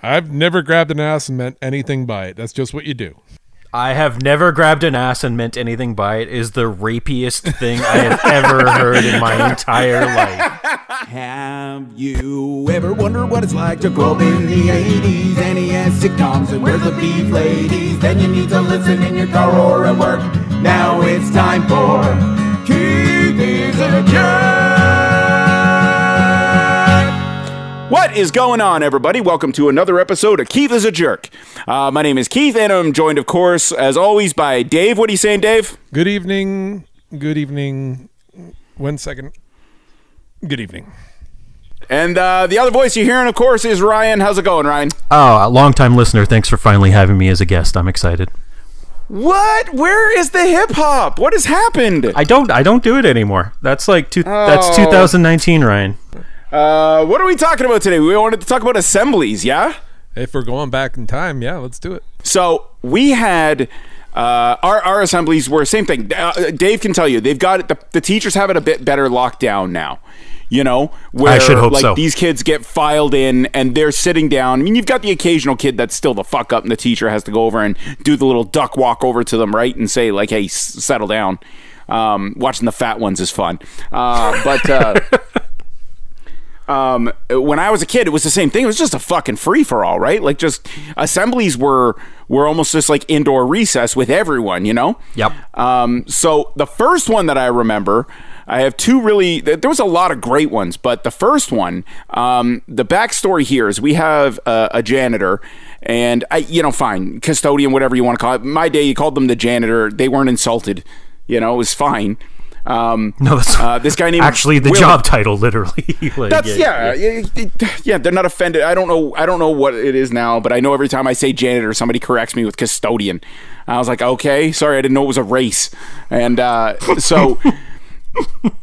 I've never grabbed an ass and meant anything by it. That's just what you do. I have never grabbed an ass and meant anything by it is the rapiest thing I have ever heard in my entire life. Have you ever wondered what it's like to grow up in the 80s? NES sitcoms and where's the beef ladies? Then you need to listen in your car or at work. Now it's time for Keith is a Jerk. What is going on, everybody? Welcome to another episode of Keith is a Jerk. My name is Keith, and I'm joined, of course, as always, by Dave. What are you saying, Dave? Good evening. Good evening. 1 second. Good evening. And the other voice you're hearing, of course, is Ryan. How's it going, Ryan? Oh, a long-time listener. Thanks for finally having me as a guest. I'm excited. What? Where is the hip hop? What has happened? I don't do it anymore. That's like that's 2019, Ryan. What are we talking about today? We wanted to talk about assemblies, yeah? If we're going back in time, yeah, let's do it. So we had our assemblies were same thing. Dave can tell you they've got it. The teachers have it a bit better locked down now. You know, where I should hope like so. These kids get filed in and they're sitting down. I mean, you've got the occasional kid that's still the fuck up, and the teacher has to go over and do the little duck walk over to them, right, and say like, "Hey, settle down." Watching the fat ones is fun, when I was a kid, it was the same thing. It was just a fucking free-for-all, right? Like, just assemblies were almost just like indoor recess with everyone, you know? Yep. So the first one that I remember, I have two really, there was a lot of great ones, but the first one, the backstory here is we have a janitor, and fine, custodian, whatever you want to call it. My day, you called them the janitor. They weren't insulted. You know, it was fine. No, that's this guy named actually the Will. job title, literally. Like, That's yeah. They're not offended. I don't know what it is now, but I know every time I say janitor, somebody corrects me with custodian. I was like, okay, sorry, I didn't know it was a race, and so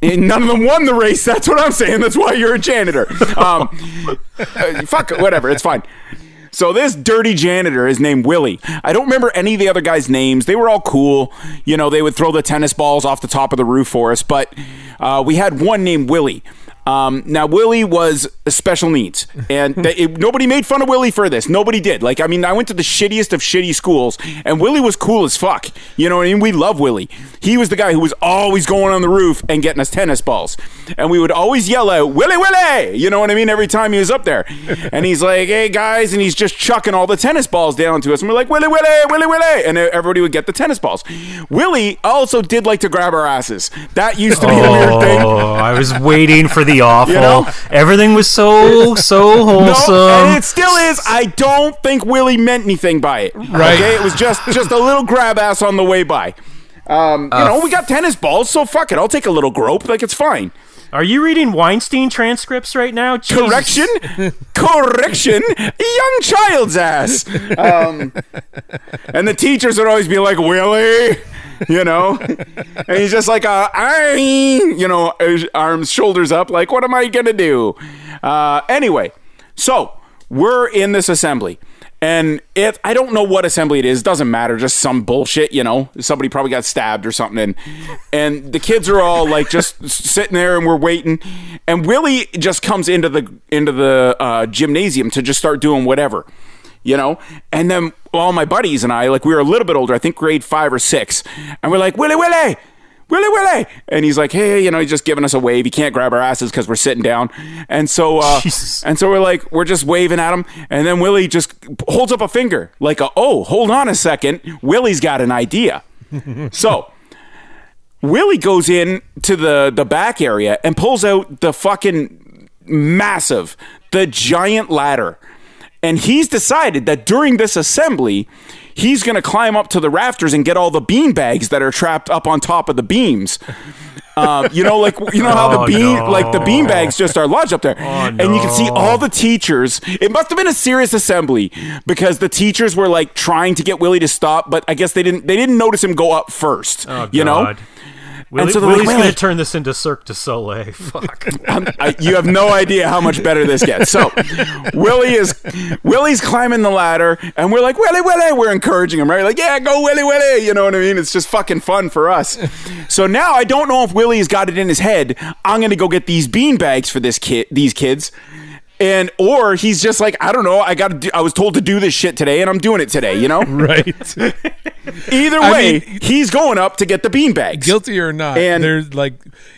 and none of them won the race. That's what I'm saying. That's why you're a janitor. Fuck, whatever. It's fine. So this dirty janitor is named Willie. I don't remember any of the other guys' names. They were all cool. You know, they would throw the tennis balls off the top of the roof for us. But we had one named Willie. Now, Willie was special needs. And nobody made fun of Willie for this. Nobody did. Like, I mean, I went to the shittiest of shitty schools, and Willie was cool as fuck. You know what I mean? We love Willie. He was the guy who was always going on the roof and getting us tennis balls. And we would always yell out, Willie, Willie! You know what I mean? Every time he was up there. And he's like, hey, guys, and he's just chucking all the tennis balls down to us. And we're like, Willie, Willie, Willie, Willie! And everybody would get the tennis balls. Willie also did like to grab our asses. That used to be a weird thing. Oh, I was waiting for the awful. You know? Everything was so wholesome. No, and it still is. I don't think Willie meant anything by it. Right. Okay, it was just a little grab ass on the way by. We got tennis balls, so fuck it. I'll take a little grope. Like, it's fine. Are you reading Weinstein transcripts right now? Jesus. Correction, young child's ass. And the teachers would always be like, Willie, you know, and he's just like, arms, shoulders up, like, what am I gonna do? Anyway, so we're in this assembly. And I don't know what assembly it is. Doesn't matter. Just some bullshit, you know. Somebody probably got stabbed or something. And the kids are all like just sitting there, and we're waiting. And Willie just comes into the gymnasium to just start doing whatever, you know. And then all my buddies and I, like, we were a little bit older, I think grade 5 or 6, and we're like, Willie, Willie! Willie, Willie! And he's like, hey, you know, he's just giving us a wave. He can't grab our asses because we're sitting down. And so we're like, we're just waving at him. And then Willie just holds up a finger like, hold on a second. Willie's got an idea. So Willie goes in to the back area and pulls out the fucking the giant ladder. And he's decided that during this assembly, he's going to climb up to the rafters and get all the bean bags that are trapped up on top of the beams. How the bean bags just are lodged up there. And you can see all the teachers. It must have been a serious assembly because the teachers were like trying to get Willie to stop, but I guess they didn't notice him go up first. You know? Willie's going to turn this into Cirque du Soleil. Fuck. You have no idea how much better this gets. So Willie's climbing the ladder, and we're like, Willie, Willie. We're encouraging him, right? Like, yeah, go Willie, Willie. You know what I mean? It's just fucking fun for us. So now I don't know if Willie's got it in his head. I'm going to go get these bean bags for these kids. or he's just like, I don't know, I was told to do this shit today and I'm doing it today, you know? Right. Either way, he's going up to get the beanbags. Guilty or not, And there's like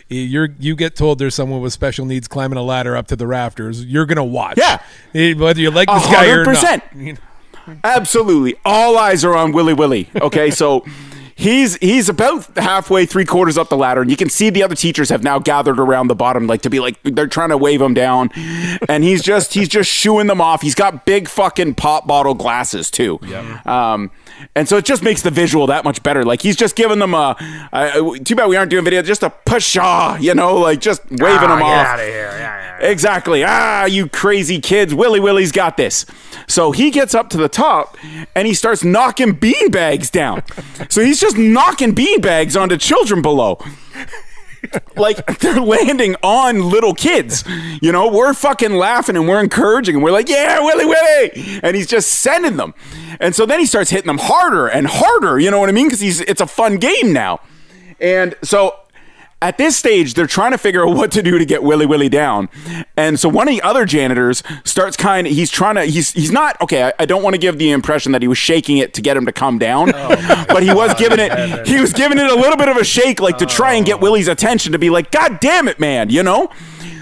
you get told there's someone with special needs climbing a ladder up to the rafters. You're gonna watch. Yeah. Whether you like this guy or not. 100%. Absolutely. All eyes are on Willy. Okay, so he's about halfway, 3/4 up the ladder, and you can see the other teachers have now gathered around the bottom, like to be like they're trying to wave him down, and he's just shooing them off. He's got big fucking pop bottle glasses too. Yeah. And so it just makes the visual that much better. Like he's just giving them too bad we aren't doing video, just a pshaw, you know, like just waving them off. Get out of here. Yeah. Exactly. You crazy kids. Willy's got this. So he gets up to the top and he starts knocking beanbags down. So he's just knocking beanbags onto children below. Like they're landing on little kids. You know, we're fucking laughing and we're encouraging and we're like, yeah, Willy. And he's just sending them. And so then he starts hitting them harder and harder. You know what I mean? Because it's a fun game now. And so at this stage, they're trying to figure out what to do to get Willy down. And so one of the other janitors starts he's not, okay, I don't want to give the impression that he was shaking it to get him to come down, but he was giving it a little bit of a shake, like to try and get Willy's attention, to be like, God damn it, man, you know?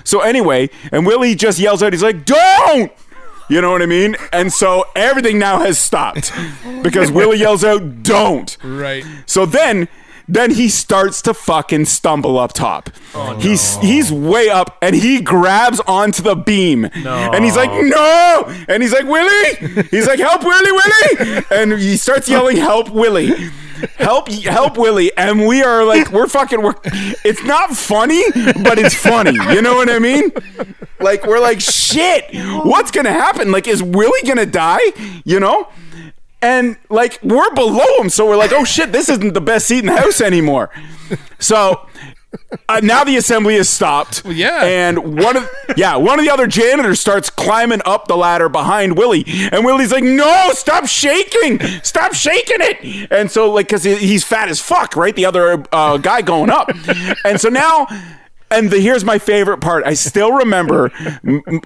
So anyway, and Willy just yells out, he's like, don't! You know what I mean? And so everything now has stopped because Willy yells out, don't! Right. So then he starts to fucking stumble up top. Oh, no. He's way up and he grabs onto the beam. No. And he's like, no! And he's like, Willy! He's like, help Willy! And he starts yelling, help Willy. Help Willy. And we are like, it's not funny, but it's funny. You know what I mean? Like, we're like, shit, what's gonna happen? Like, is Willy gonna die? You know? And like we're below him, so we're like, oh shit, this isn't the best seat in the house anymore. So now the assembly is stopped. Well, yeah. And one of the other janitors starts climbing up the ladder behind Willy, and Willy's like, no, stop shaking it. And so like, because he's fat as fuck, right? The other guy going up, and so now. And here's my favorite part. I still remember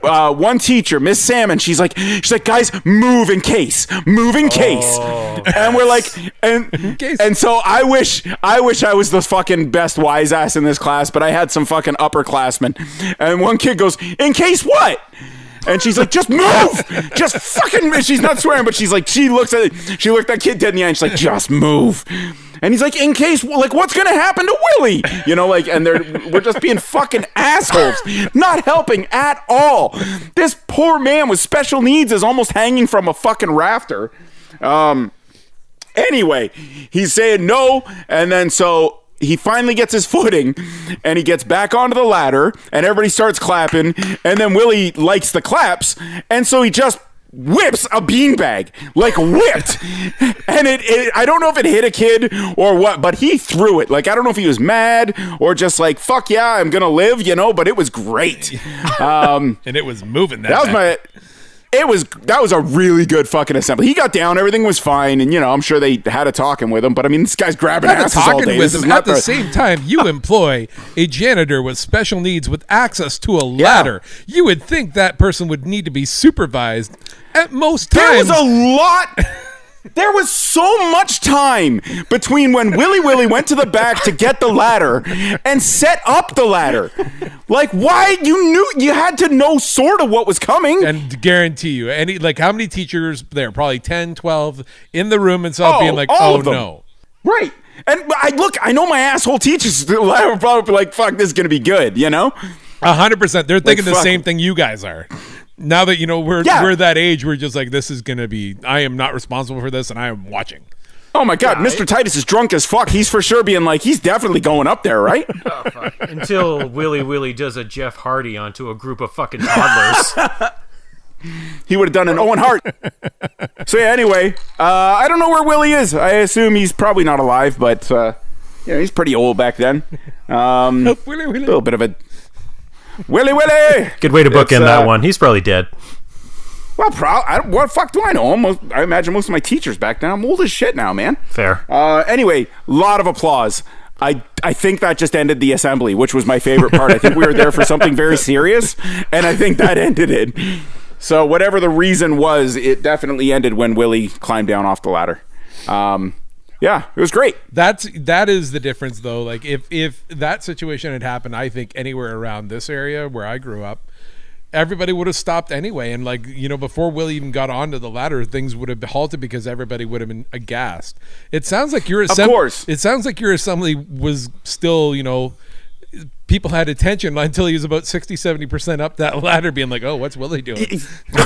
one teacher, Miss Salmon. She's like, guys, move in case. Oh. And we're like, and so I wish I was the fucking best wise ass in this class, but I had some fucking upperclassmen. And one kid goes, in case what? And she's like, just move, just fucking. She's not swearing, but she's like, she looked that kid dead in the eye. And she's like, just move. And he's like, in case, like, what's gonna happen to Willy? You know, like, and we're just being fucking assholes, not helping at all. This poor man with special needs is almost hanging from a fucking rafter. Anyway, he's saying no, and then so he finally gets his footing, and he gets back onto the ladder, and everybody starts clapping, and then Willy likes the claps, and so he just whips a beanbag, like whipped. And it I don't know if it hit a kid or what, but he threw it. Like, I don't know if he was mad or just like, fuck yeah, I'm gonna live, you know, but it was great. And it was moving that was a really good fucking assembly. He got down, everything was fine, and you know, I'm sure they had a talking with him, but I mean, this guy's grabbing asses all day. With him. At the same time, you employ a janitor with special needs with access to a ladder. You would think that person would need to be supervised at most times. There was so much time between when Willy went to the back to get the ladder and set up the ladder. Like, why? You had to know sort of what was coming. And guarantee you, how many teachers there? Probably 10, 12 in the room and stuff being like, oh no. Right. And I know my asshole teachers were probably like, fuck, this is going to be good, you know? 100%. They're thinking the same thing you guys are. Now that, you know, we're that age, we're just like, this is going to be, I am not responsible for this, and I am watching. Oh, my God. Mr. Titus is drunk as fuck. He's for sure being like, he's definitely going up there, right? Oh, fuck. Until Willy does a Jeff Hardy onto a group of fucking toddlers. He would have done an Owen Hart. So, yeah, anyway, I don't know where Willy is. I assume he's probably not alive, but, he's pretty old back then. A little bit of a... Willy! Good way to bookend that one. He's probably dead. Well, what the fuck do I know? I imagine most of my teachers back then. I'm old as shit now, man. Fair. Anyway, lot of applause. I think that just ended the assembly, which was my favorite part. I think we were there for something very serious, and I think that ended it. So whatever the reason was, it definitely ended when Willie climbed down off the ladder. Yeah, it was great. That is the difference, though. Like if that situation had happened, I think anywhere around this area where I grew up, everybody would have stopped anyway. And like, you know, before Willie even got onto the ladder, things would have halted because everybody would have been aghast. It sounds like your assembly. Of course. It sounds like your assembly was still, you know, people had attention until he was about 60-70% up that ladder, being like, "Oh, what's Willie doing?" It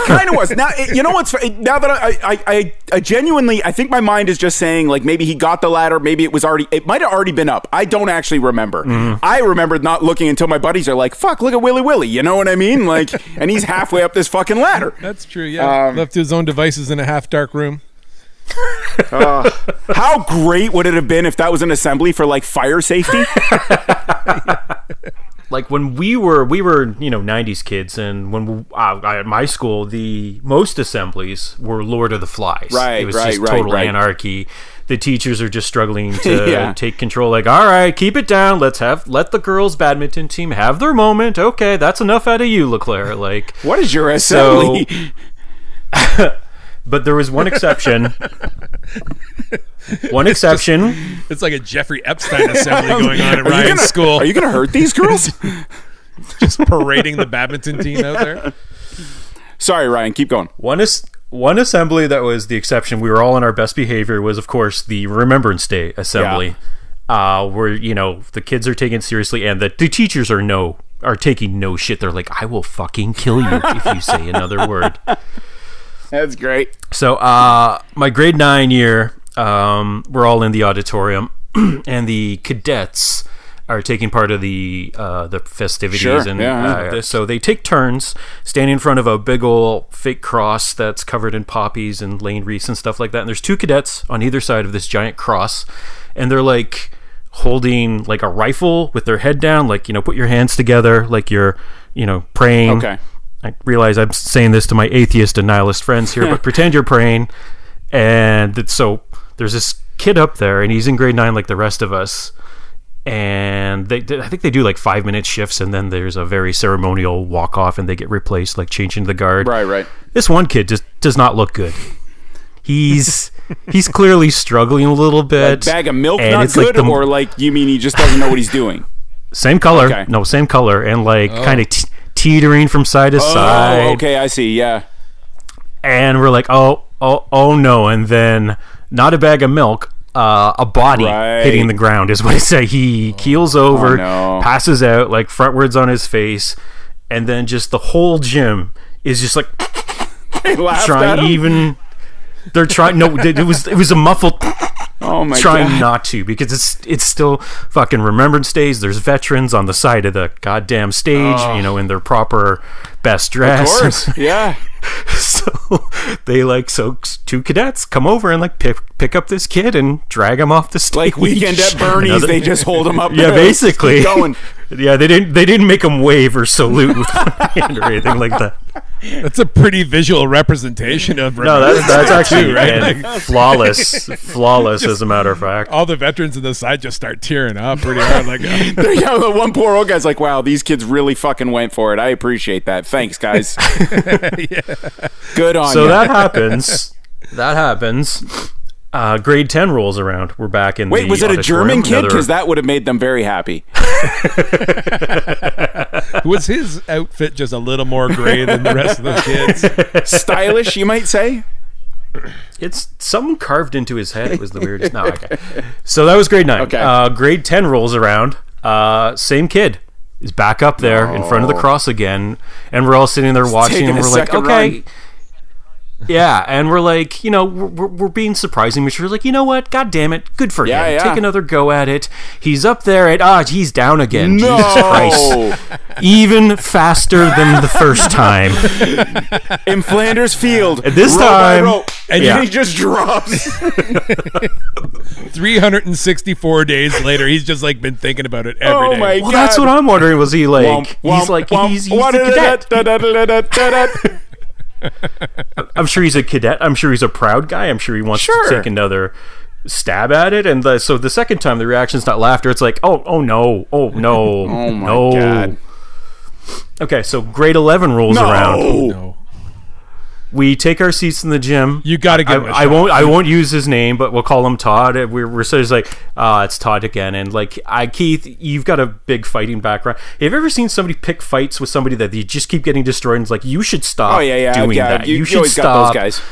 kind of was. Now, you know what's now that I genuinely, I think my mind is just saying like maybe he got the ladder, maybe it might have already been up. I don't actually remember. I remember not looking until my buddies are like, "Fuck, look at Willie." You know what I mean? Like, and he's halfway up this fucking ladder. That's true. Yeah, left to his own devices in a half dark room. How great would it have been if that was an assembly for like fire safety? Like when we were, you know, 90s kids, and when at my school, the most assemblies were Lord of the Flies. Right, it was just total anarchy. The teachers are just struggling to take control. Like, all right, keep it down. Let the girls' badminton team have their moment. Okay, that's enough out of you, LeClaire. Like, what is your assembly? But there was one exception. One exception. It's like a Jeffrey Epstein assembly going on at Ryan's school. Are you going to hurt these girls? Just parading the badminton team out there. Sorry, Ryan. Keep going. One assembly that was the exception. We were all in our best behavior. Was of course the Remembrance Day assembly, where you know the kids are taken seriously and the teachers are taking no shit. They're like, "I will fucking kill you if you say another word." That's great. So, my grade 9 year, we're all in the auditorium, and the cadets are taking part of the festivities. Sure. And so they take turns standing in front of a big old fake cross that's covered in poppies and lane wreaths and stuff like that. And there's 2 cadets on either side of this giant cross, and they're like holding like a rifle with their head down, like, you know, put your hands together like you're, you know, praying. Okay. I realize I'm saying this to my atheist and nihilist friends here, but pretend you're praying. And so there's this kid up there, and he's in grade 9 like the rest of us. And I think they do like 5-minute shifts, and then there's a very ceremonial walk off, and they get replaced, like changing the guard. Right. This one kid just does not look good. He's clearly struggling a little bit. Like bag of milk not good, like or like you mean he just doesn't know what he's doing? Same color. Okay. No, same color, and like kind of teetering from side to side. Oh, okay, I see. Yeah. And we're like, oh no, and then not a bag of milk, a body hitting the ground is what I say. He keels over, passes out, like frontwards on his face, and then just the whole gym is just like they're trying. No, it was a muffled. Oh my trying God. not to, because it's still fucking Remembrance Days. There's veterans on the side of the goddamn stage, you know, in their proper best dress. Of course, yeah. So they 2 cadets come over and like pick up this kid and drag him off the stage. Like Weekend at Bernie's, they just hold him up. Yeah, basically. Keep going. Yeah, they didn't make him wave or salute with one hand or anything like that. That's a pretty visual representation of that's actually right? Like, flawless as a matter of fact. All the veterans on the side just start tearing up pretty hard. Like, the one poor old guy's like, "Wow, these kids really fucking went for it. I appreciate that. Thanks, guys." Good on you. So that happens. Grade 10 rolls around. We're back in. Wait, was it a German kid? Because that would have made them very happy. Was his outfit just a little more gray than the rest of the kids? Stylish, you might say. It's something carved into his head. It was the weirdest. No, okay. So that was grade 9. Okay. Grade 10 rolls around. Same kid is back up there in front of the cross again, and we're all sitting there watching, and we're like, okay. Run. Yeah, and we're like, you know, we're being surprising, which we're like, you know what? God damn it, good for him. Yeah. Take another go at it. He's up there at he's down again. No! Jesus Christ. Even faster than the first time. In Flanders Field. At this time, and he just drops. 364 days later, he's just like been thinking about it every day. My God. Well, that's what I'm wondering. Was he like? He's the cadet. I'm sure he's a cadet. I'm sure he's a proud guy. I'm sure he wants to take another stab at it, and so the second time the reaction's not laughter, it's like, oh no, oh no, Oh my no. God. Okay, so grade 11 rolls around. No. We take our seats in the gym. You got to give him a shot. I won't use his name, but we'll call him Todd. We're sort of like, it's Todd again. And like, Keith, you've got a big fighting background. Have you ever seen somebody pick fights with somebody that you just keep getting destroyed? And it's like, you should stop doing that. You should always stop. got those guys.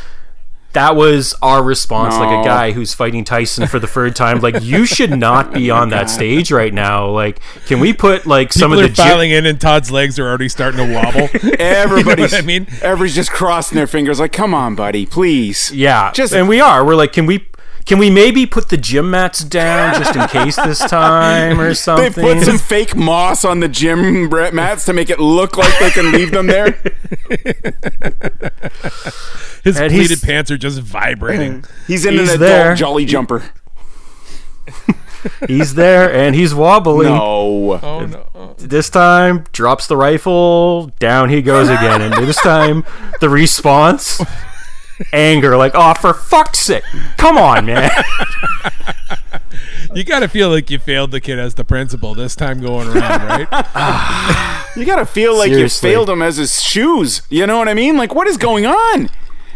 That was our response, No. like a guy who's fighting Tyson for the third time. Like, you should not be on that stage right now. Like, can we put like some People of are the filing in, and Todd's legs are already starting to wobble. Everybody's, I mean? everybody's just crossing their fingers like, come on, buddy, please. Yeah, Just- and we are. We're like, can we maybe put the gym mats down just in case this time or They something? put some fake moss on the gym mats to make it look like they can leave them there. His And pleated pants are just vibrating. He's in He's an there. adult jolly jumper. He's there and he's wobbling. No. Oh no! This time, drops the rifle, down he goes again. And this time, the response, anger, like, oh, for fuck's sake, come on, man. You got to feel like you failed the kid as the principal this time going around, right? You gotta feel like Seriously. you failed him as his shoes. You know what I mean? Like, what is going on?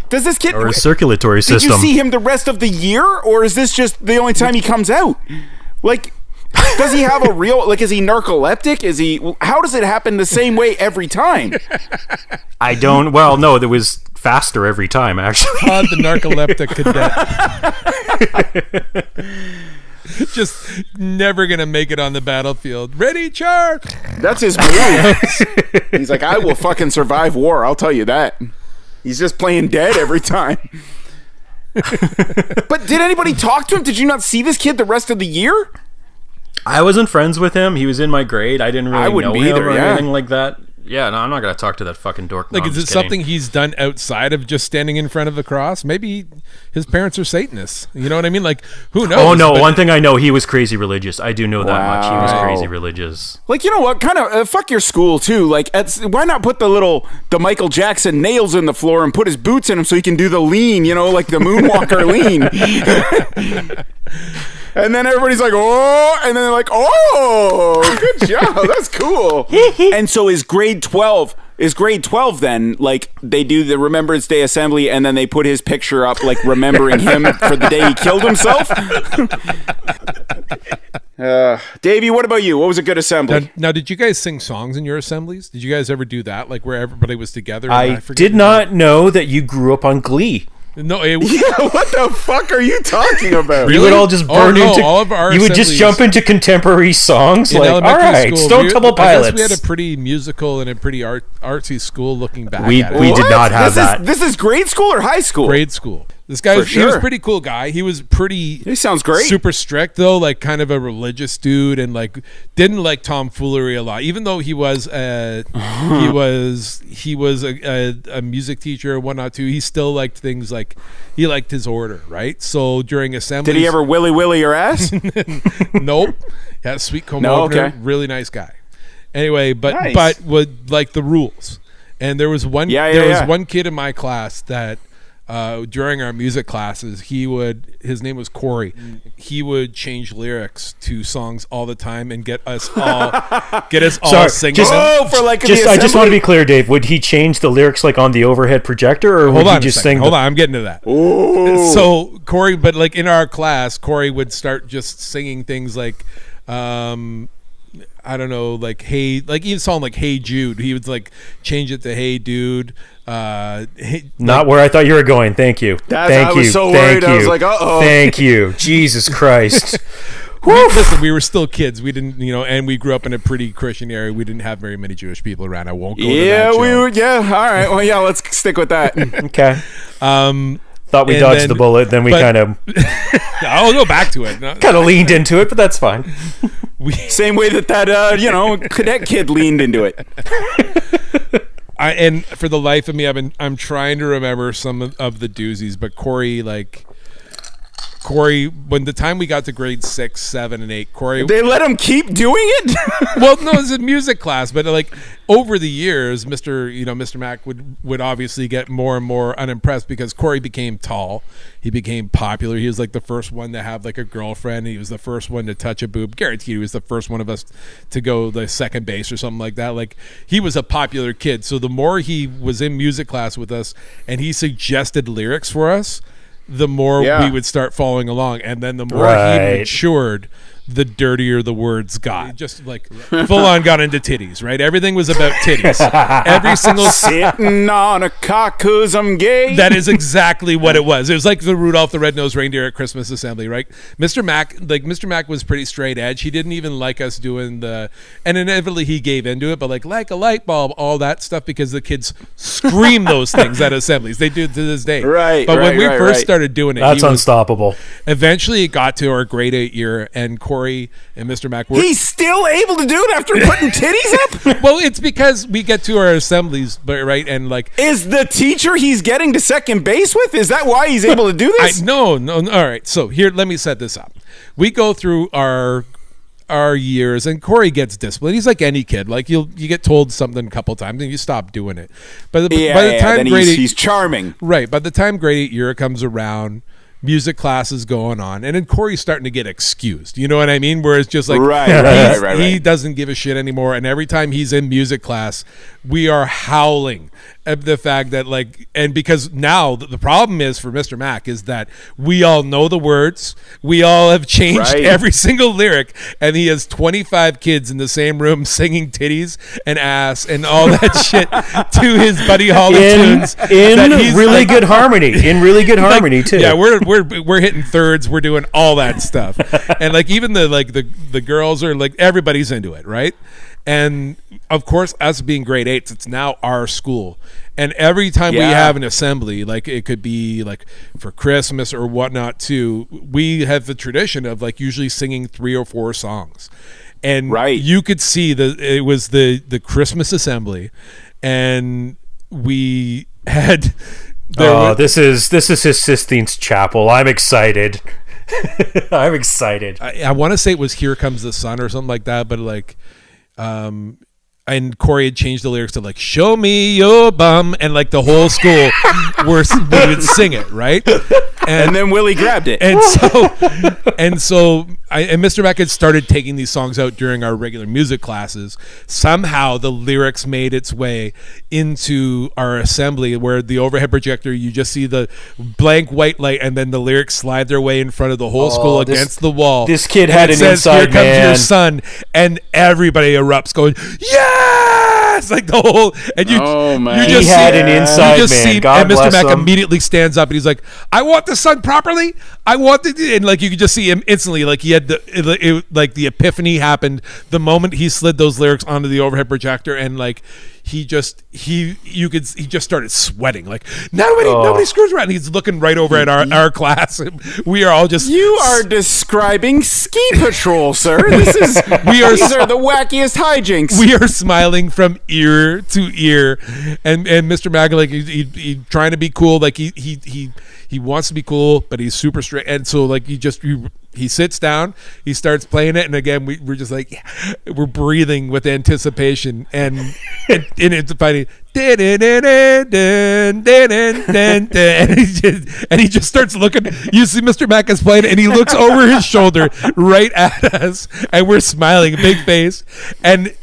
Does this kid... Or his circulatory Did system. you see him the rest of the year? Or is this just the only time he comes out? Like, does he have a real... Like, is he narcoleptic? Is he... How does it happen the same way every time? I don't, well, no, there was faster every time, actually. Todd the narcoleptic cadet. Just never gonna make it on the battlefield. Ready, charge! That's his move. He's like, I will fucking survive war. I'll tell you that. He's just playing dead every time. But did anybody talk to him? Did you not see this kid the rest of the year? I wasn't friends with him. He was in my grade. I didn't really I wouldn't know be him either, or yeah. anything like that. Yeah, no, I'm not going to talk to that fucking dork. No, Like, I'm is it just kidding. something he's done outside of just standing in front of the cross? Maybe his parents are Satanists. You know what I mean? Like, who knows? Oh, no, But- one thing I know, he was crazy religious. I do know that much. He was Wow. crazy religious. Like, you know what? Kind of fuck your school too. Like, why not put the Michael Jackson nails in the floor and put his boots in them so he can do the lean? You know, like the moonwalker lean. And then everybody's like, oh, and then they're like, oh, good job, that's cool. And so is grade 12 then, like, they do the Remembrance Day assembly and then they put his picture up, like, remembering him for the day he killed himself? Davey, what about you? What was a good assembly? Now, did you guys sing songs in your assemblies? Did you guys ever do that? Like, where everybody was together? And I forget did who- not know that you grew up on Glee. No, it, Yeah, what the fuck are you talking about? You would all just burn no, into. all of our You would just assemblies- jump into contemporary songs, in like, all elementary right, school, Stone Temple I guess Pilots. we had a pretty musical and a pretty artsy school looking back We- at it. we did What? not have that. This is grade school or high school? Grade school. This guy, For he was a sure. pretty cool guy. He was pretty He sounds great. super strict though, like kind of a religious dude, and like didn't like tomfoolery a lot. Even though he was a music teacher and whatnot too, he still liked things like he liked his order, right? So during assembly, Did he ever willy your ass? Nope. Yeah, sweet comb No, opener, okay. really nice guy. Anyway, but Nice. would like the rules. And there was one one kid in my class that during our music classes, his name was Corey. He would change lyrics to songs all the time and get us all Sorry, singing. just- them. Oh, for like the I just want to assembly? be clear, Dave. Would he change the lyrics like on the overhead projector, or would Hold he on, just a second. sing? Hold on, I'm getting to that. Ooh. So Corey, but like in our class, Corey would start just singing things like, I don't know, like hey, like even a song like "Hey Jude." He would like change it to "Hey Dude." Not where I thought you were going. Thank you. Thank I you. was so Thank worried. I was you. like, uh-oh. Thank you. Jesus Christ. Listen, we were still kids. We didn't, and we grew up in a pretty Christian area. We didn't have very many Jewish people around. I won't go to Yeah, that we show. were. Yeah, all right. Well, yeah, let's stick with that. Okay. Thought we and dodged then- the bullet, then we but- kind of I'll go back to it. No, leaned into it, but that's fine. Same way that cadet kid leaned into it. and for the life of me, I'm trying to remember some of the doozies, but Corey, like, Corey, when the time we got to grade 6, 7, and 8, Corey, They let him keep doing it? well, no, it's a music class, but like over the years, Mr. Mack would obviously get more and more unimpressed because Corey became tall. He became popular. He was like the first one to have like a girlfriend. He was the first one to touch a boob. Guaranteed he was the first one of us to go the second base or something like that. Like he was a popular kid. So the more he was in music class with us and he suggested lyrics for us, the more we would start following along. And then the more he matured, the dirtier the words got. He just like full on got into titties, right? Everything was about titties. Every single Sitting on a cock 'cause I'm gay. That is exactly what it was. It was like the Rudolph the Red-Nosed Reindeer at Christmas assembly, right? Mr. Mack was pretty straight edge. He didn't even like us doing and inevitably he gave into it, but like a light bulb, all that stuff, because the kids scream those things at assemblies. They do to this day. Right. But when we first started doing it, That's unstoppable. Eventually it got to our grade 8 year, and Corey and Mr. Mack were... He's still able to do it after putting titties up? Well, it's because we get to our assemblies, but right, and like... Is the teacher he's getting to second base with? Is that why he's able to do this? No. All right, so here, let me set this up. We go through our years, and Corey gets disciplined. He's like any kid. Like you get told something a couple times and you stop doing it. But by the time he's charming. Right. By the time grade 8 year comes around, music class is going on, and then Corey's starting to get excused. You know what I mean? Where it's just like he doesn't give a shit anymore, and every time he's in music class, we are howling at the fact that and because now the problem is for Mr. Mack is that we all know the words, we all have changed every single lyric, and he has 25 kids in the same room singing titties and ass and all that shit to his Buddy Holly tunes in really good harmony. In really good harmony too. Yeah, we're hitting thirds, we're doing all that stuff, and like even the girls are like, everybody's into it, right? And of course, us being grade 8s, it's now our school. And every time we have an assembly, like it could be like for Christmas or whatnot too, we have the tradition of like usually singing 3 or 4 songs. And you could see it was the Christmas assembly, and we had this is his Sistines Chapel. I'm excited. I'm excited. I want to say it was Here Comes the Sun or something like that, but like and Corey had changed the lyrics to like "Show me your bum," and like the whole school we would sing it, right? And then Willie grabbed it, and so Mr. Mack had started taking these songs out during our regular music classes. Somehow the lyrics made its way into our assembly, where the overhead projector, you just see the blank white light, and then the lyrics slide their way in front of the whole school against the wall. This kid had an inside "Here comes your son," and everybody erupts, going, "Yes!" Like the whole, and you just had an inside man. God and Mr. bless Mack him. immediately stands up and he's like, "I want the sun properly. I want the," and like you could just see him instantly, like he had the epiphany happened the moment he slid those lyrics onto the overhead projector, and like he just started sweating. Like nobody screws around. He's looking right over at our class. We are all just You are describing ski patrol, sir. These are the wackiest hijinks. We are smiling from ear to ear, and Mr. Mack, like he trying to be cool, like he wants to be cool, but he's super straight, and so like he sits down, he starts playing it, and again we're just like we're breathing with anticipation, and it's funny. And he just starts looking. You see Mr. Mack is playing, and he looks over his shoulder right at us, and we're smiling, big face, and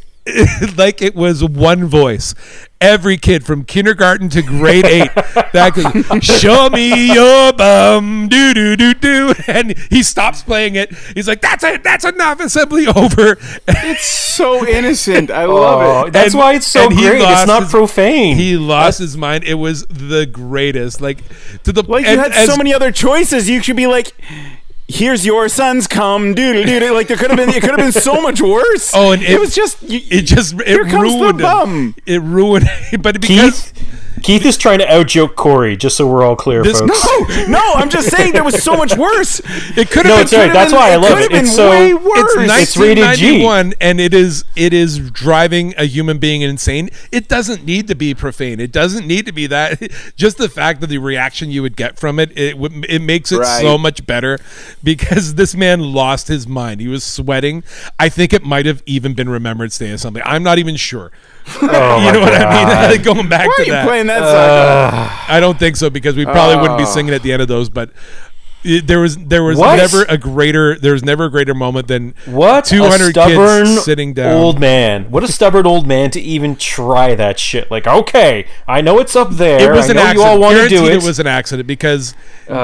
like it was one voice. Every kid from kindergarten to grade 8 that could, "Show me your bum, do do do do," and he stops playing it. He's like, "That's it. That's enough. Assembly over." It's so innocent. I love it. That's why it's so great. It's not profane. He lost his mind. It was the greatest. Like to the you had so many other choices. You should be like, "Here's your sons come, dude." Like it could have been so much worse. Oh, and it was just it ruined the bum. It ruined, but because Keith is trying to out-joke Corey, just so we're all clear, folks. No, I'm just saying there was so much worse. It could have No, been. it's right. That's why I love it. It's so way worse. It's It's rated G. 1991, and it is driving a human being insane. It doesn't need to be profane. It doesn't need to be that. Just the fact that the reaction you would get from it makes it so much better, because this man lost his mind. He was sweating. I think it might have even been Remembrance Day or something. I'm not even sure. Oh, You know what I mean? Going back Why to are you that. playing that song? I don't think so, because we probably wouldn't be singing at the end of those. But there was What? never a greater moment than What 200 a stubborn kids sitting down. old man. What a stubborn old man to even try that shit. Like, okay, I know it's up there. It was I an know accident. you all want to do Guaranteed it. it was an accident, because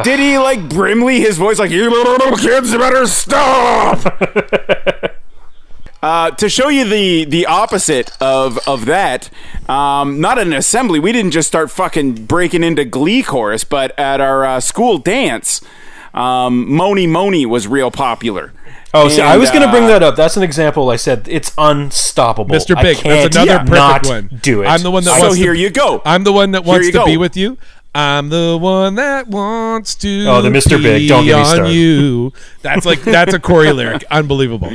Did he like Brimley his voice like, you little kids better stop? To show you the opposite of that, not an assembly. We didn't just start fucking breaking into Glee chorus, but at our school dance, Moni Moni was real popular. Oh, see, I was going to bring uh, that up. That's an example. I said it's unstoppable. Mr. I Big, can't that's another not perfect one. do it. I'm the one that So wants here to, you go. I'm the one that wants you to go. be with you. I'm the one that wants to. Oh, the Mr. Big. Don't get me on started. you. That's a Corey lyric. Unbelievable.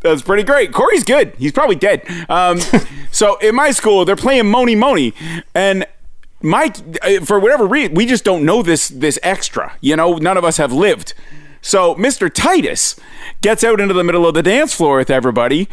That's pretty great. Corey's good. He's probably dead. So in my school, they're playing Moni Moni, and for whatever reason, we just don't know this extra. You know, none of us have lived. So Mr. Titus gets out into the middle of the dance floor with everybody,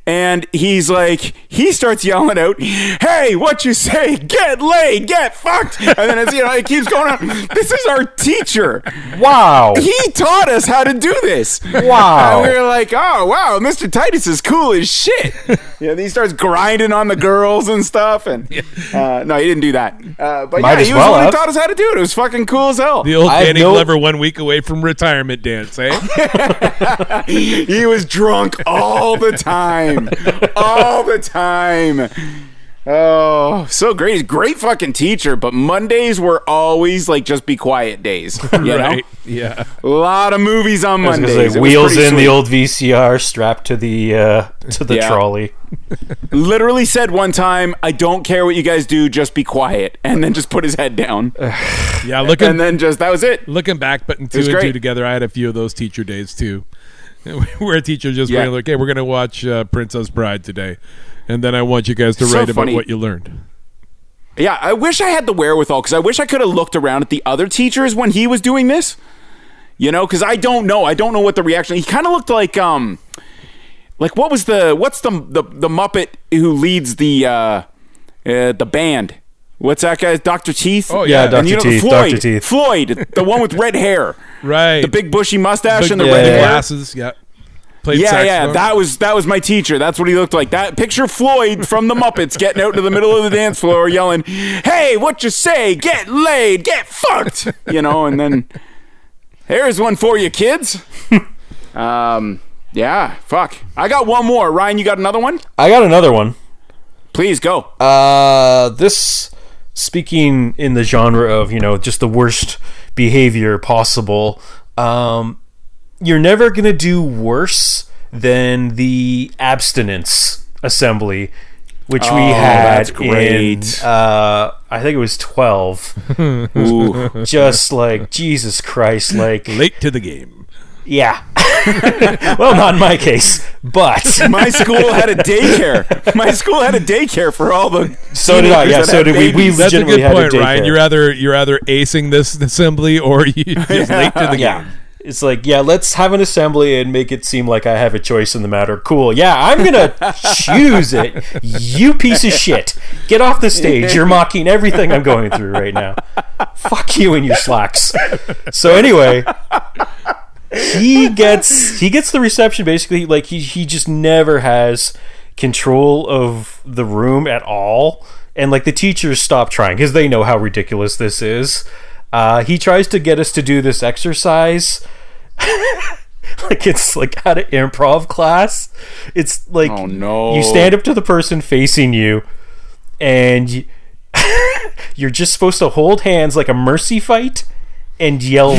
and he starts yelling out, "Hey, what you say? Get laid, get fucked!" And then it keeps going on. This is our teacher. Wow. He taught us how to do this. Wow. And we were like, oh, wow, Mr. Titus is cool as shit. He starts grinding on the girls and stuff. And no, he didn't do that. But Might yeah, as he was well the one who have. taught us how to do it. It was fucking cool as hell. The old I have Danny no- Glover 1 week away from retirement dance, eh? He was drunk all the time. All the time. Oh, so great. He's a great fucking teacher, but Mondays were always like just be quiet days. You know? Right? Yeah. A lot of movies on I was Mondays. gonna It say, was wheels pretty in sweet. the old VCR strapped to the Yeah. trolley. Literally said one time, "I don't care what you guys do, just be quiet," and then just put his head down. Yeah. And then that was it. Looking back, putting two was and two great. together, I had a few of those teacher days too, where a teacher just Yeah. went like, "Hey, we're gonna watch Princess Bride today, and then I want you guys to So write about funny. what you learned." Yeah, I wish I had the wherewithal, because I wish I could have looked around at the other teachers when he was doing this. You know, because I don't know what the reaction. He kind of looked like what's the Muppet who leads the band? What's that guy's Dr. Teeth? Oh, Yeah, yeah. Dr. And you know, Teeth. Floyd, Dr. Teeth. Floyd, the one with red hair, Right. the big bushy mustache and the Big red hair. glasses. Yeah. Played Yeah, saxophone. that was my teacher. That's what he looked like. That picture Floyd from the Muppets getting out into the middle of the dance floor yelling, "Hey, what you say? Get laid, get fucked." You know, and then here's one for you, kids. Yeah, fuck. I got one more. Ryan, you got another one? I got another one. Please go. This, speaking in the genre of, just the worst behavior possible, you're never going to do worse than the abstinence assembly, which we had that's great. in, I think it was 12. Ooh. Just like, Jesus Christ, like, Late to the game. yeah. Well, not in my case, but... My school had a daycare. My school had a daycare for all the. So did I, yeah, teenagers that so had did we. We babies. That's a legitimately good had point, a Ryan. daycare. You're either acing this assembly or you just late to the Yeah. game. It's like, yeah, let's have an assembly and make it seem like I have a choice in the matter. Cool. Yeah, I'm going to choose it. You piece of shit. Get off the stage. You're mocking everything I'm going through right now. Fuck you and your slacks. So anyway, he gets the reception basically. Like he just never has control of the room at all. And like the teachers stop trying because they know how ridiculous this is. He tries to get us to do this exercise. Like it's like at an improv class. It's like, Oh, no. you stand up to the person facing you and you're just supposed to hold hands like a mercy fight and yell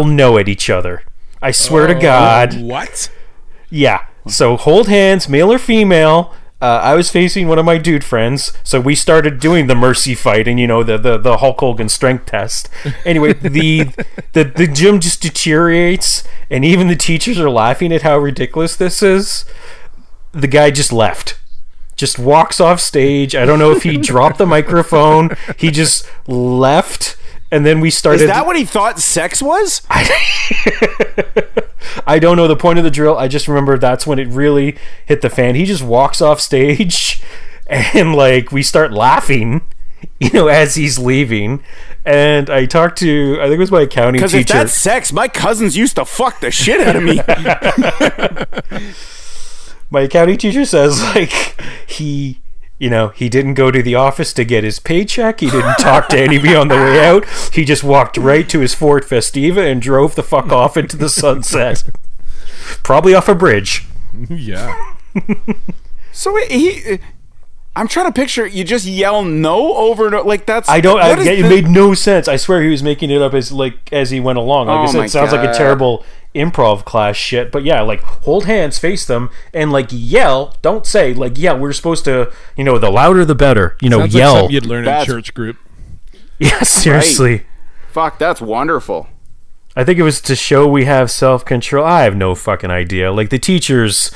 no at each other. I swear to God. What? Yeah. So hold hands, male or female. I was facing one of my dude friends, so we started doing the mercy fight and, you know, the Hulk Hogan strength test. Anyway, the gym just deteriorates, and even the teachers are laughing at how ridiculous this is. The guy just left. Just walks off stage. I don't know if he dropped the microphone. He just left, and then we started... Is that what he thought sex was? I don't know the point of the drill. I just remember that's when it really hit the fan. He just walks off stage, and like we start laughing, you know, as he's leaving. And I talked to, I think it was my accounting teacher. Because if that's sex, my cousins used to fuck the shit out of me. My accounting teacher says, like, he didn't go to the office to get his paycheck. He didn't talk to anybody on the way out. He just walked right to his Ford Festiva and drove the fuck off into the sunset. Probably off a bridge. Yeah. So I'm trying to picture, you just yell no over and over, like that's... It made no sense. I swear he was making it up as he went along. Like I said, it sounds like a terrible improv class shit, but yeah, like hold hands, face them, and like yell. Don't say like, yeah, we're supposed to, you know, the louder the better, you know. Sounds yell. Like something you'd learn in church group. Yeah, seriously. Right. Fuck, that's wonderful. I think it was to show we have self-control. I have no fucking idea. Like the teachers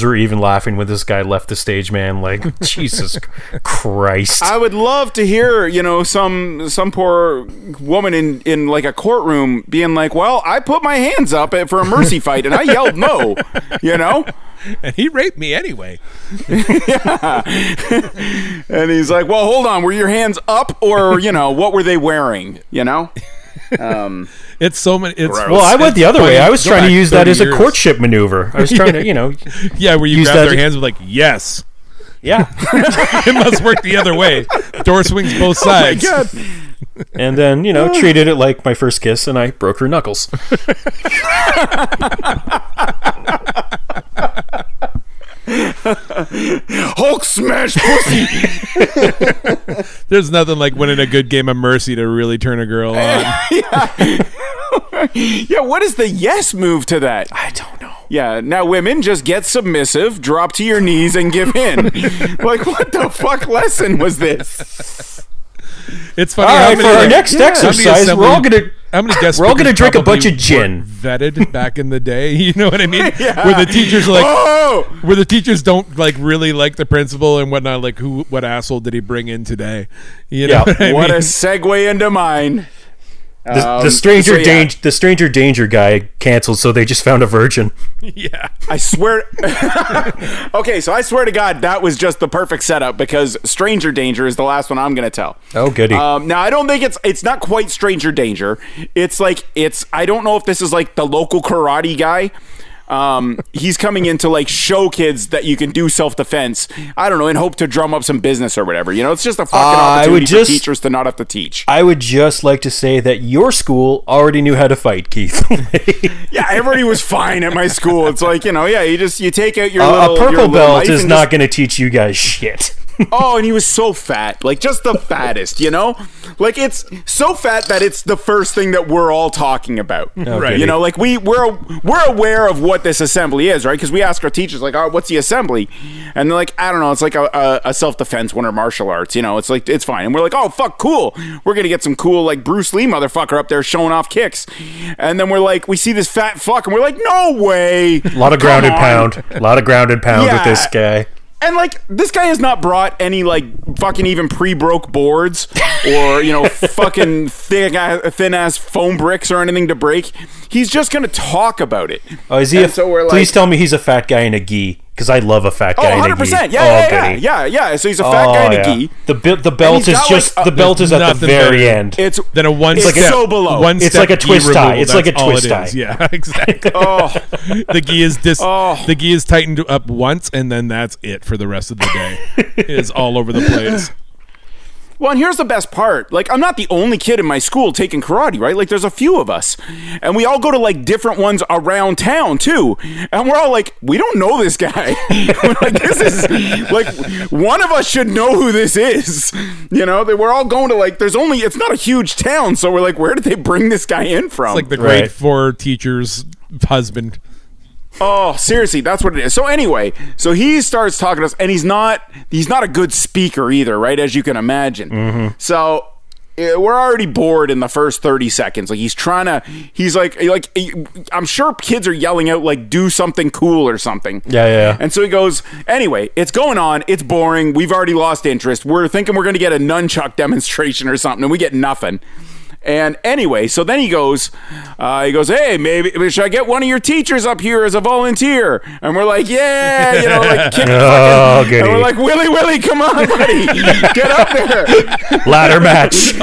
were even laughing when this guy left the stage, man. Like, Jesus Christ. I would love to hear, you know, some poor woman in like a courtroom being like, well, I put my hands up for a mercy fight and I yelled no, you know? And he raped me anyway. Yeah. And he's like, well, hold on, were your hands up or, you know, what were they wearing, you know? It's so many. It's well, I went the other way. I was trying to use that as a courtship maneuver. I was trying to, you know, yeah, where you grab their hands with like, yes, yeah. It must work the other way. Door swings both sides. Oh my God. And then, you know, treated it like my first kiss, and I broke her knuckles. Hulk smash pussy. There's nothing like winning a good game of Mercy to really turn a girl on. Yeah, what is the yes move to that? I don't know. Yeah, now women just get submissive, drop to your knees, and give in. Like, what the fuck lesson was this? It's funny. All right, for our next exercise, we're all gonna drink a bunch of gin. Vetted back in the day, you know what I mean? Yeah. Where the teachers are like, where the teachers don't like really like the principal and whatnot. Like, what asshole did he bring in today? You know what I mean? A segue into mine. The stranger danger guy canceled, so they just found a virgin. Yeah, I swear. Okay, so I swear to God, that was just the perfect setup because stranger danger is the last one I'm going to tell. Oh, goody. Now I don't think it's not quite stranger danger. It's like I don't know if this is like the local karate guy. He's coming in to like show kids that you can do self-defense. I don't know, in hope to drum up some business or whatever. You know, it's just a fucking opportunity for teachers to not have to teach. I would just like to say that your school already knew how to fight, Keith. Yeah, everybody was fine at my school. It's like, you know, yeah, you take out your little a purple belt is not just... going to teach you guys shit. Oh, and he was so fat, like just the fattest, you know, like it's so fat that it's the first thing that we're all talking about, right? You know, like we're aware of what this assembly is, right? Because we ask our teachers, like, "Oh, what's the assembly?" And they're like, "I don't know, it's like a self-defense one or martial arts, you know, it's like it's fine." And we're like, "Oh, fuck, cool, we're gonna get some cool like Bruce Lee motherfucker up there showing off kicks," and then we're like, we see this fat fuck, and we're like, "No way!" A lot of grounded pound with this guy. And, like, this guy has not brought any, like, fucking even pre-broke boards or, you know, fucking thin-ass foam bricks or anything to break. He's just going to talk about it. Oh, is he please tell me he's a fat guy in a gi, because I love a fat guy in a gi. 100%. Yeah. So he's a fat guy in a gi. The belt is just, the belt is at the very end. It's then a one it's step, so below. It's like a twist tie. It's like a twist tie. Yeah, exactly. The gi is tightened up once, and then that's it for the rest of the day. It's all over the place. Well, and here's the best part. Like, I'm not the only kid in my school taking karate, right? Like, there's a few of us. And we all go to, like, different ones around town, too. And we're all like, we don't know this guy. We're like, this is, like, one of us should know who this is. You know, we're all going to, like, it's not a huge town. So we're like, where did they bring this guy in from? It's like the grade 4 teacher's husband. Oh, seriously, that's what it is. So anyway, so he starts talking to us, and he's not a good speaker either, right? As you can imagine. So we're already bored in the first 30 seconds. Like he's like, I'm sure kids are yelling out like, do something cool or something. Yeah. And so he goes, anyway, it's going on. It's boring. We've already lost interest. We're thinking we're going to get a nunchuck demonstration or something, and we get nothing. And anyway, so then he goes, hey, maybe should I get one of your teachers up here as a volunteer? And we're like, yeah, you know, like, and we're like, Willie, come on, buddy, get up there. Ladder match,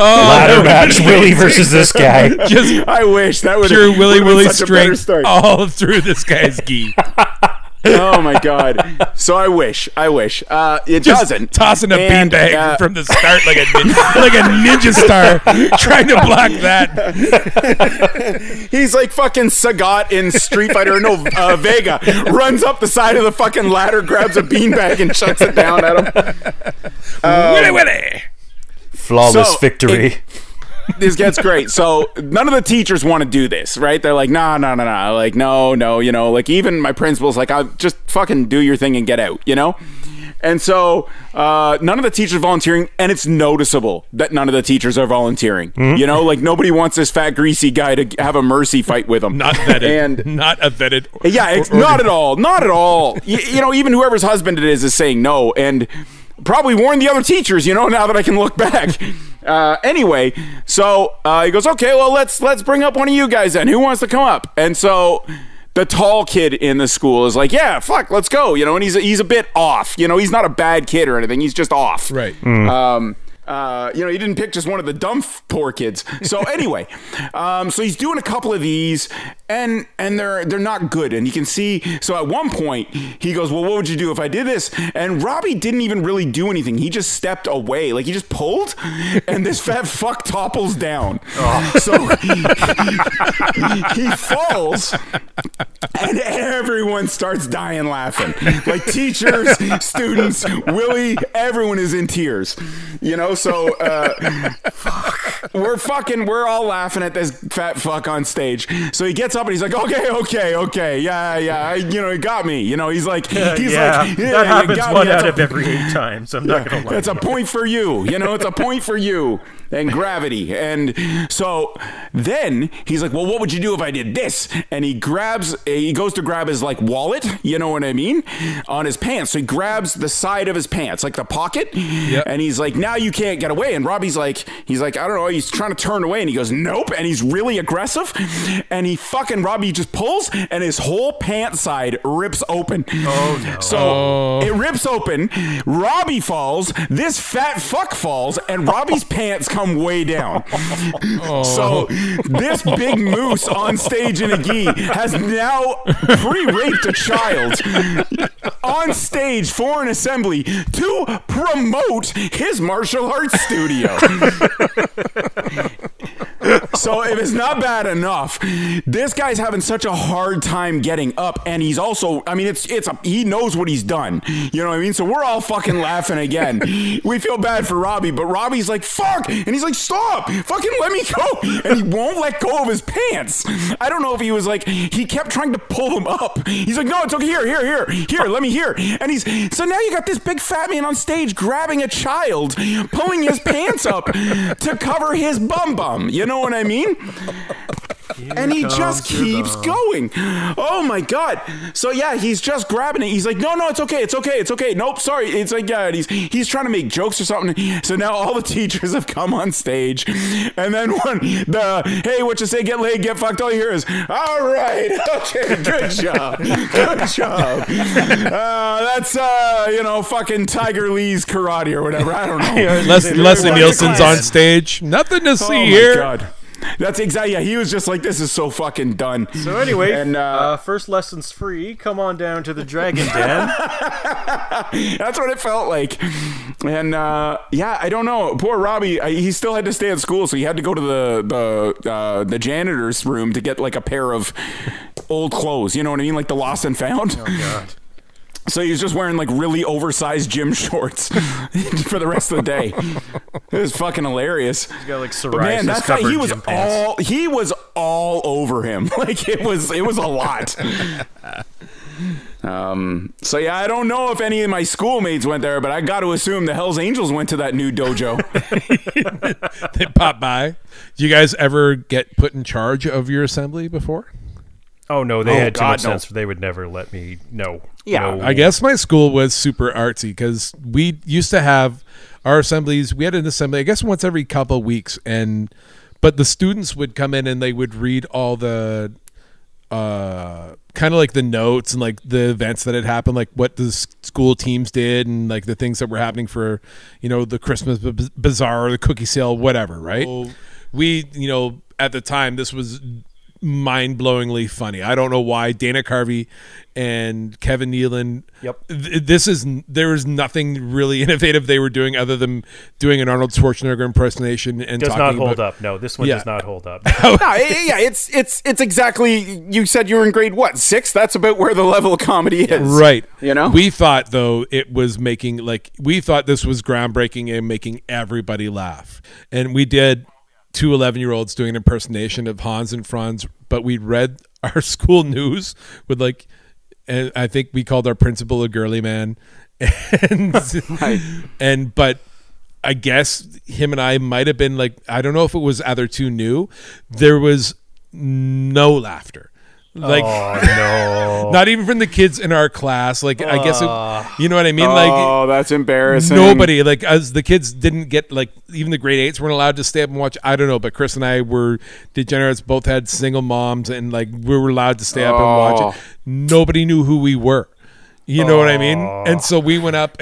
Willie versus this guy. Just I wish that would pure Willie such a better strength story. all through this guy's gi. Oh my god! So I wish it Just doesn't. Tossing a beanbag from the start like a ninja star, trying to block that. He's like fucking Sagat in Street Fighter. No, Vega runs up the side of the fucking ladder, grabs a beanbag, and shuts it down at him. Willie. Flawless victory. This gets great. So none of the teachers want to do this, right? They're like, no. Like, no, you know, like even my principal's like, I'll just fucking do your thing and get out, you know? And so none of the teachers are volunteering, and it's noticeable that none of the teachers are volunteering. You know, like nobody wants this fat, greasy guy to have a mercy fight with them. Not vetted. And not a vetted. Yeah, it's not at all. Not at all. You know, even whoever's husband it is saying no. And probably warned the other teachers, you know, now that I can look back. Anyway, so he goes, okay, well, let's bring up one of you guys then. Who wants to come up? And so the tall kid in the school is like, yeah, fuck, let's go. You know, and he's a bit off. You know, he's not a bad kid or anything. He's just off. Right. You know, he didn't pick just one of the dumb poor kids. So anyway, so he's doing a couple of these, and they're not good. And you can see, so at one point he goes, well, what would you do if I did this? And Robbie didn't even really do anything. He just stepped away. Like he just pulled, and this fat fuck topples down. So he falls, and everyone starts dying laughing. Like teachers, students, Willie, everyone is in tears. You know, so we're all laughing at this fat fuck on stage. So he gets up and he's like, okay, yeah, you know, he got me. You know, he's like, that happens one out of every 8 times. I'm not gonna lie. It's a point for you. You know, it's a point for you. And gravity. And so then he's like, well, what would you do if I did this? And he goes to grab his like wallet, you know what I mean, on his pants. So he grabs the side of his pants, like the pocket. Yep. And he's like, now you can't get away. And Robbie's like, I don't know, he's trying to turn away, and he goes, nope. And he's really aggressive, and Robbie just pulls, and his whole pant side rips open. Oh no. So it rips open, Robbie falls, this fat fuck falls, and Robbie's pants come way down. So this big moose on stage in a gi has now pre-raped a child on stage for an assembly to promote his martial arts studio. So if it's not bad enough, this guy's having such a hard time getting up, and he's also, I mean, he knows what he's done. You know what I mean? So we're all fucking laughing again. We feel bad for Robbie, but Robbie's like, fuck! And he's like, stop! Fucking let me go! And he won't let go of his pants. I don't know if he was like, he kept trying to pull them up. He's like, no, it's okay, here, let me hear. And so now you got this big fat man on stage grabbing a child, pulling his pants up to cover his bum. You know what I mean? And he just keeps going. Oh my god. So yeah, he's just grabbing it. He's like, no, it's okay. Nope, sorry. It's like, yeah, he's trying to make jokes or something. So now all the teachers have come on stage, and then hey, what you say, get laid, get fucked, all you hear is, all right, okay, good job. That's you know, fucking Tiger Lee's karate or whatever. I don't know. Leslie Nielsen's on stage. Nothing to see here. Oh my god. That's exactly, yeah, he was just like, this is so fucking done. So anyway, and first lesson's free. Come on down to the Dragon Den. That's what it felt like. And yeah, I don't know. Poor Robbie, he still had to stay at school, so he had to go to the janitor's room to get like a pair of old clothes. You know what I mean? Like the lost and found. Oh god. So he was just wearing like really oversized gym shorts for the rest of the day. It was fucking hilarious. He's got like psoriasis. But man, that guy, gym pants. he was all over him. Like it was a lot. So yeah, I don't know if any of my schoolmates went there, but I got to assume the Hells Angels went to that new dojo. They pop by. Do you guys ever get put in charge of your assembly before? Oh no, they had too God, much no. sense. They would never let me. No. Yeah. No. I guess my school was super artsy because we used to have our assemblies. We had an assembly, I guess, once every couple of weeks, but the students would come in and they would read all the kind of like the notes and like the events that had happened, like what the school teams did and like the things that were happening for, the Christmas bazaar or the cookie sale, whatever, right? We, at the time, this was mind-blowingly funny. I don't know why Dana Carvey and Kevin Nealon. Yep. There was nothing really innovative they were doing other than doing an Arnold Schwarzenegger impersonation and Does talking not hold about, up. No, this one Yeah. does not hold up. No, yeah, it's exactly. You said you were in grade what, 6? That's about where the level of comedy is, Right. We thought though it was we thought this was groundbreaking and making everybody laugh. And we did 2 11-year-olds doing an impersonation of Hans and Franz, but we read our school news with and I think we called our principal a girly man. But I guess him and I might have been I don't know if it was either too new. There was no laughter. Oh no! Not even from the kids in our class. I guess you know what I mean. Oh, that's embarrassing. Nobody as the kids didn't get even the grade 8s weren't allowed to stay up and watch. I don't know, but Chris and I were degenerates. Both had single moms, and we were allowed to stay up and watch it. Nobody knew who we were. You know what I mean? And so we went up.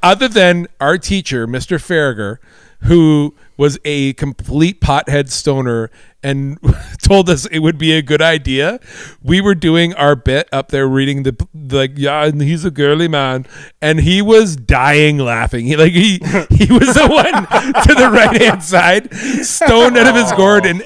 Other than our teacher, Mr. Farragher, who was a complete pothead stoner and told us it would be a good idea. We were doing our bit up there reading and he's a girly man, and he was dying laughing. He was the one to the right hand side, stoned out of his gourd, you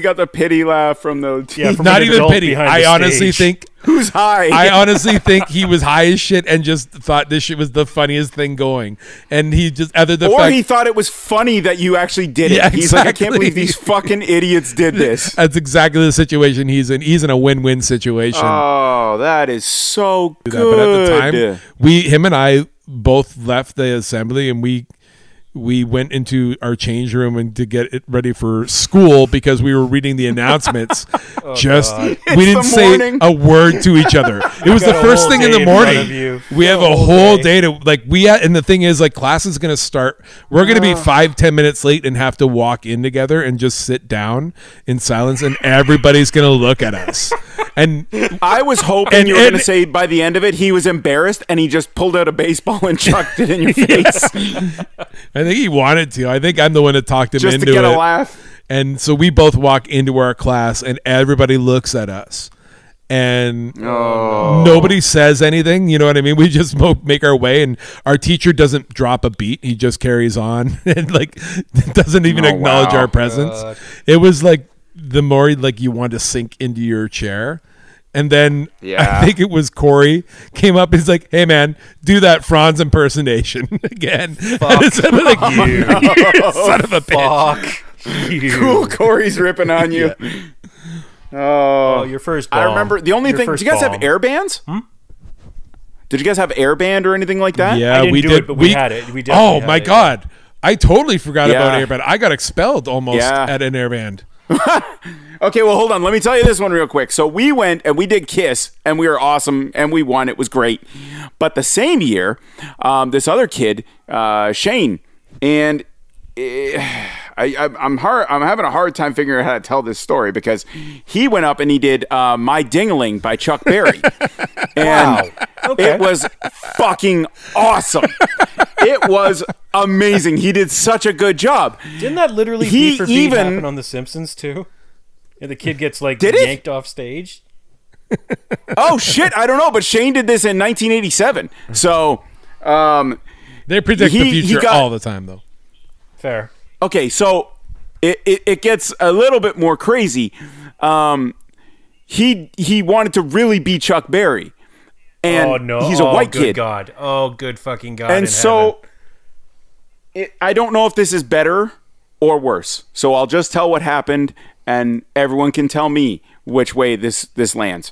got the pity laugh from the from not an even adult pity. behind I the honestly stage. think who's high. I honestly think he was high as shit and just thought this shit was the funniest thing going. And he just he thought it was funny that you actually did it. Yeah, He's like, I can't exactly. believe these fucking idiots did this. That's exactly the situation he's in. He's in a win-win situation. Oh, that is so good. But at the time, him and I both left the assembly, and we went into our change room and to get it ready for school because we were reading the announcements. We didn't say a word to each other. It was the first thing in the morning. We have a whole day to and the thing is, class is going to start. We're going to be 5-10 minutes late and have to walk in together and just sit down in silence, and everybody's going to look at us. And I was hoping you were going to say by the end of it he was embarrassed and he just pulled out a baseball and chucked it in your face. I think he wanted to. I think I'm the one that talked him just into to get it. a laugh. And so we both walk into our class, and everybody looks at us, and nobody says anything. You know what I mean? We just make our way, and our teacher doesn't drop a beat. He just carries on and doesn't even acknowledge our presence. It was the more you want to sink into your chair. And then I think it was Corey came up. He's like, "Hey man, do that Franz impersonation again." Fuck you, son of a bitch. Fuck you. Cool, Corey's ripping on you. Yeah. Oh, your first bomb. I remember the only thing. Did you guys have air bands? Did you guys have air band or anything like that? Yeah, we did. But we had it. We oh definitely my had it. god, I totally forgot about airband. I got expelled almost at an airband. Okay, well, hold on. Let me tell you this one real quick. So we went and we did Kiss, and we were awesome, and we won. It was great. But the same year, this other kid, Shane, and I'm having a hard time figuring out how to tell this story because he went up and he did "My Ding-a-Ling" by Chuck Berry, and it was fucking awesome. It was amazing. He did such a good job. Didn't that literally beat for beat happen on The Simpsons too? And the kid gets yanked off stage. Oh shit! I don't know, but Shane did this in 1987. So they predict the future all the time, though. Fair. Okay, so it gets a little bit more crazy. He wanted to really be Chuck Berry, and he's a white kid. God. Oh, good fucking God! And so I don't know if this is better or worse. So I'll just tell what happened, and everyone can tell me which way this lands.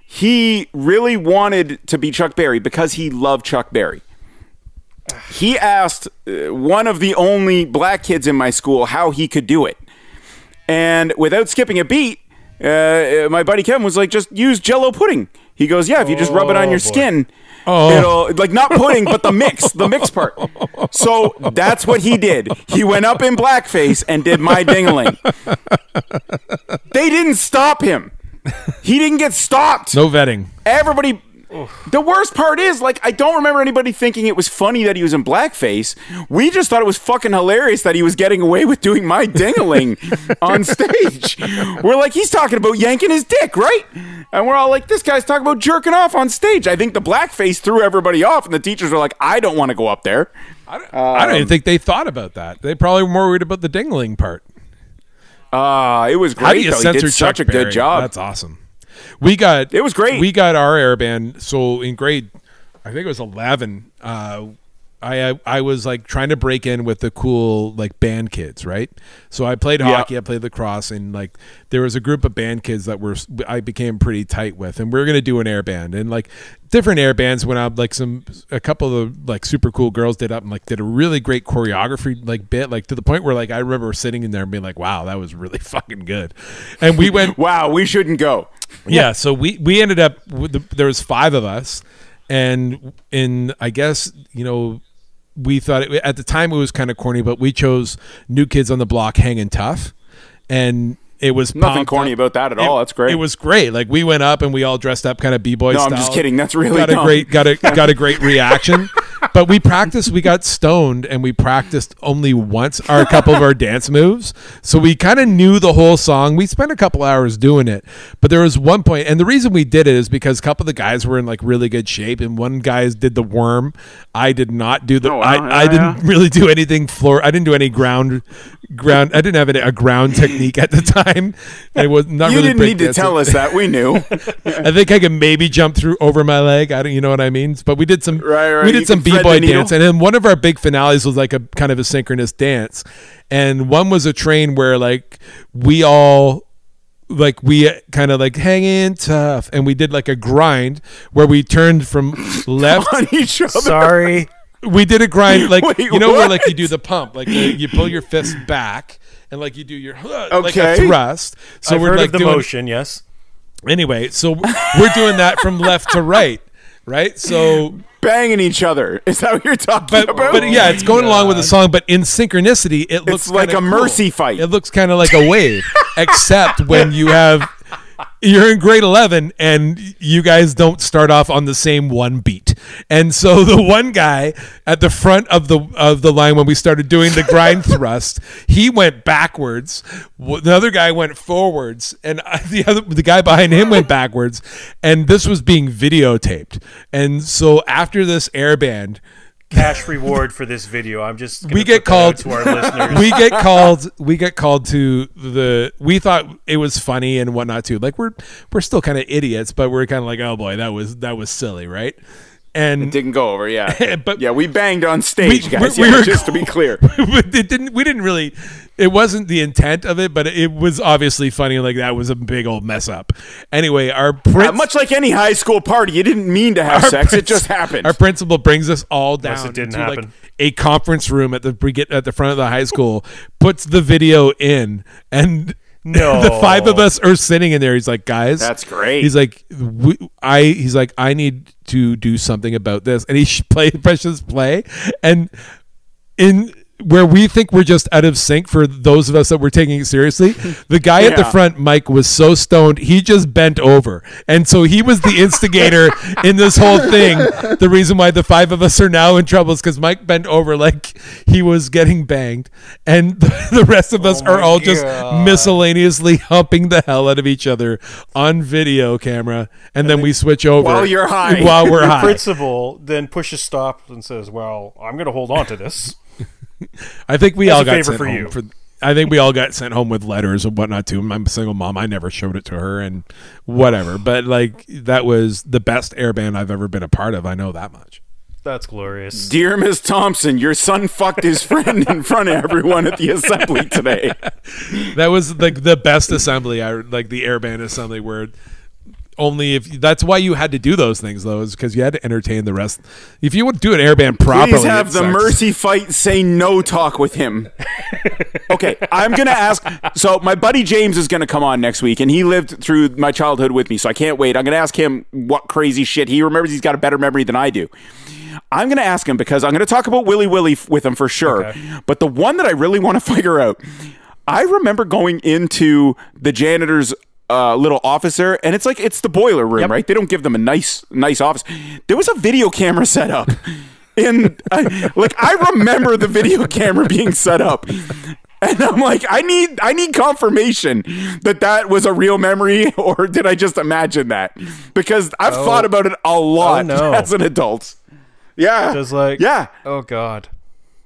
He really wanted to be Chuck Berry because he loved Chuck Berry. He asked one of the only black kids in my school how he could do it. And without skipping a beat, my buddy Kevin was like, just use Jell-O pudding. He goes, yeah, if you just rub it on your skin, it'll, like, not pudding, but the mix part. So that's what he did. He went up in blackface and did my ding-a-ling. They didn't stop him. He didn't get stopped. No vetting. Everybody... The worst part is, like, I don't remember anybody thinking it was funny that he was in blackface. We just thought it was fucking hilarious that he was getting away with doing my ding-a-ling on stage. We're like, he's talking about yanking his dick, right? And we're all like, this guy's talking about jerking off on stage. I think the blackface threw everybody off, and the teachers were like, I don't want to go up there. I don't even think they thought about that. They probably were more worried about the dingling part. It was great, though. He did such a good job. That's awesome. It was great. We got our air band. So in grade, I think it was 11. I was like trying to break in with the cool like band kids, right? So I played hockey, I played lacrosse, and like there was a group of band kids that I became pretty tight with, and we were gonna do an air band, and like different air bands went out. Like a couple of like super cool girls did a really great choreography like bit, like to the point where like I remember sitting in there and being like, wow, that was really fucking good. And we went, wow, we shouldn't go. Yeah, so we ended up there was 5 of us, and I guess, you know, we thought at the time it was kind of corny, but we chose New Kids on the Block, Hangin' Tough, and it was nothing corny about that at all. That's great. It was great. Like we went up and we all dressed up kind of b-boy style. No, I'm just kidding. That's really got a great reaction. But we practiced. We got stoned and we practiced only once a couple of our dance moves. So we kind of knew the whole song. We spent a couple hours doing it. But there was one point, and the reason we did it is because a couple of the guys were in like really good shape, and one guy did the worm. I did not do the. I didn't really do anything I didn't do any ground. I didn't have a ground technique at the time. It was not. You really didn't need to tell us that. We knew. I think I could maybe jump through over my leg. You know what I mean? But we did some. Right. We did some b-boy dance, and then one of our big finales was like a kind of a synchronous dance, and one was a train where like we kind of like hanging tough, and we did like a grind where we turned from left on each other. Sorry. We did a grind like Wait, you know what? where like you do the pump, like you pull your fist back and like you do your like a thrust. So I've we're heard like of the doing motion, yes. Anyway, so we're doing that from left to right, right? So banging each other. Is that what you're talking about? But yeah, it's going along with the song, but in synchronicity, it looks like a mercy fight. It looks kind of like a wave, except when you're in grade 11 and you guys don't start off on the same one beat. And so the one guy at the front of the line when we started doing the grind thrust, he went backwards. The other guy went forwards, and the guy behind him went backwards. And this was being videotaped. And so after this air band, cash reward for this video. I'm just we get called to our listeners. we get called to we thought it was funny and whatnot too. Like we're still kind of idiots, but we're kind of like, oh boy, that was silly, right? And it didn't go over, yeah. But yeah, we banged on stage, guys. Just to be clear. It wasn't the intent of it, but it was obviously funny. Like that was a big old mess up. Anyway, much like any high school party, you didn't mean to have sex; it just happened. Our principal brings us all down it didn't into happen. like a conference room at the front of the high school, puts the video in, and no, the 5 of us are sitting in there. He's like, guys, that's great. He's like, I need to do something about this, and he presses play, and in where we think we're just out of sync for those of us that were taking it seriously, the guy at the front, Mike, was so stoned he just bent over, and so he was the instigator in this whole thing. The reason why the 5 of us are now in trouble is because Mike bent over like he was getting banged, and the rest of us are all just miscellaneously humping the hell out of each other on video camera, and then we switch over while you're high. While we're high. The principal then pushes stop and says, "Well, I'm going to hold on to this." I think we all got sent home I think we all got sent home with letters and whatnot too. I'm a single mom. I never showed it to her and whatever. But like that was the best air band I've ever been a part of. I know that much. That's glorious. Dear Miss Thompson, your son fucked his friend in front of everyone at the assembly today. That was like the best assembly. Like the airband assembly where only if that's why you had to do those things though, is because you had to entertain the rest. If you would do an airband properly, please have the mercy fight say no talk with him. Okay, I'm gonna ask. So my buddy James is gonna come on next week, and he lived through my childhood with me, so I can't wait. I'm gonna ask him what crazy shit he remembers. He's got a better memory than I do. I'm gonna ask him because I'm gonna talk about Willy Willy with him for sure. Okay. But the one that I really want to figure out, I remember going into the janitor's little office there, and it's the boiler room, right? They don't give them a nice office. There was a video camera set up in I remember the video camera being set up, and I'm like, I need confirmation that was a real memory, or did I just imagine that? Because I've thought about it a lot as an adult. Yeah, just like, yeah. Oh God.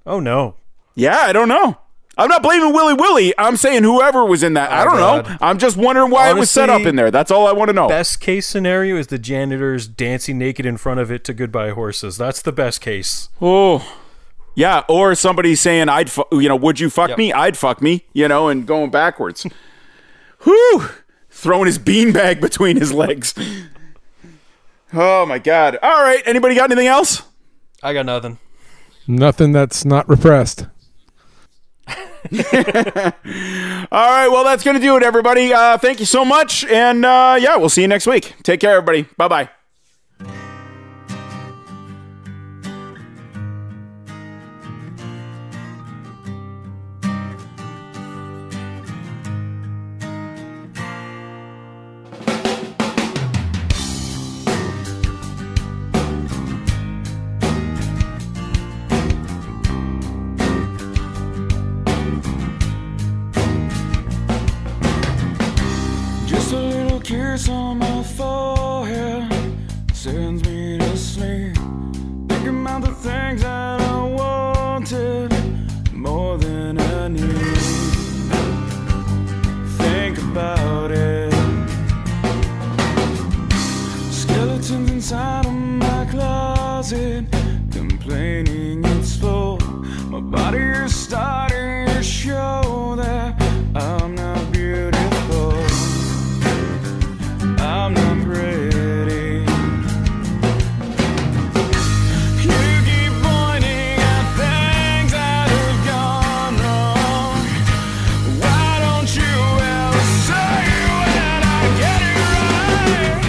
Oh no. Yeah, I don't know. I'm not blaming Willy Willy. I'm saying whoever was in that. I don't know. I'm just wondering why it was set up in there. That's all I want to know. Best case scenario is the janitors dancing naked in front of it to Goodbye Horses. That's the best case. Oh, yeah. Or somebody saying, would you fuck me? I'd fuck me, and going backwards. Whew. Throwing his beanbag between his legs. Oh, my God. All right. Anybody got anything else? I got nothing. Nothing that's not repressed. All right, well, that's going to do it, everybody. Thank you so much, and we'll see you next week. Take care, everybody. Bye-bye. Kiss on my forehead sends me to sleep. Thinking about the things that I wanted more than I need. Think about it. Skeletons inside of my closet, complaining it's full. My body is starting to show that I'm not beautiful. I'm not pretty. You keep pointing at things that have gone wrong. Why don't you ever say when I get it right?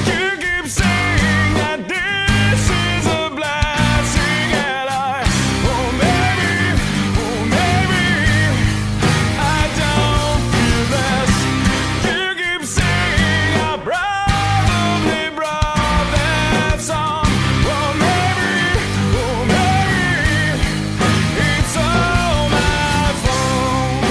You keep saying that this is a blessing, and maybe I don't feel this. You keep saying I probably brought that song. Well, maybe it's all my fault.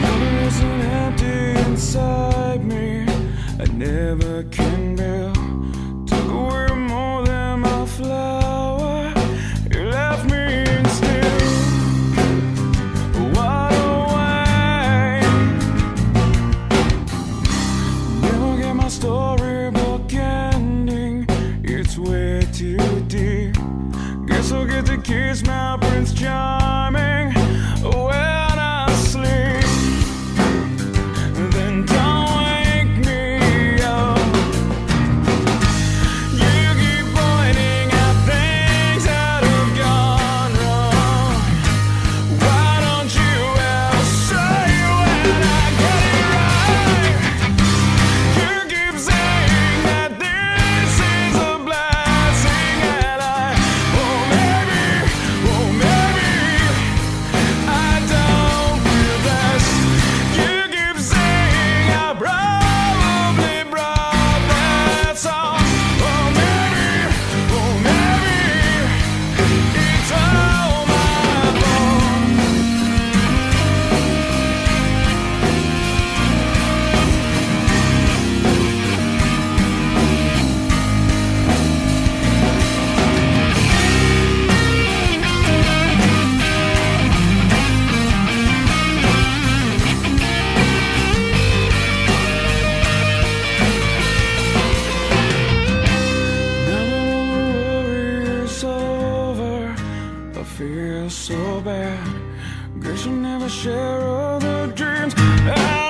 There is an empty inside me I never can build. Took away more than my flower. You left me still. What a way. Never get my storybook ending. It's way too deep. Guess I'll get to kiss my Prince Charming when I sleep. Then don't wake me up. You keep pointing at things that have gone wrong. Why don't you ever say when I get it right? You keep saying that this is a blessing, and maybe feel so bad. Guess you'll never share all the dreams I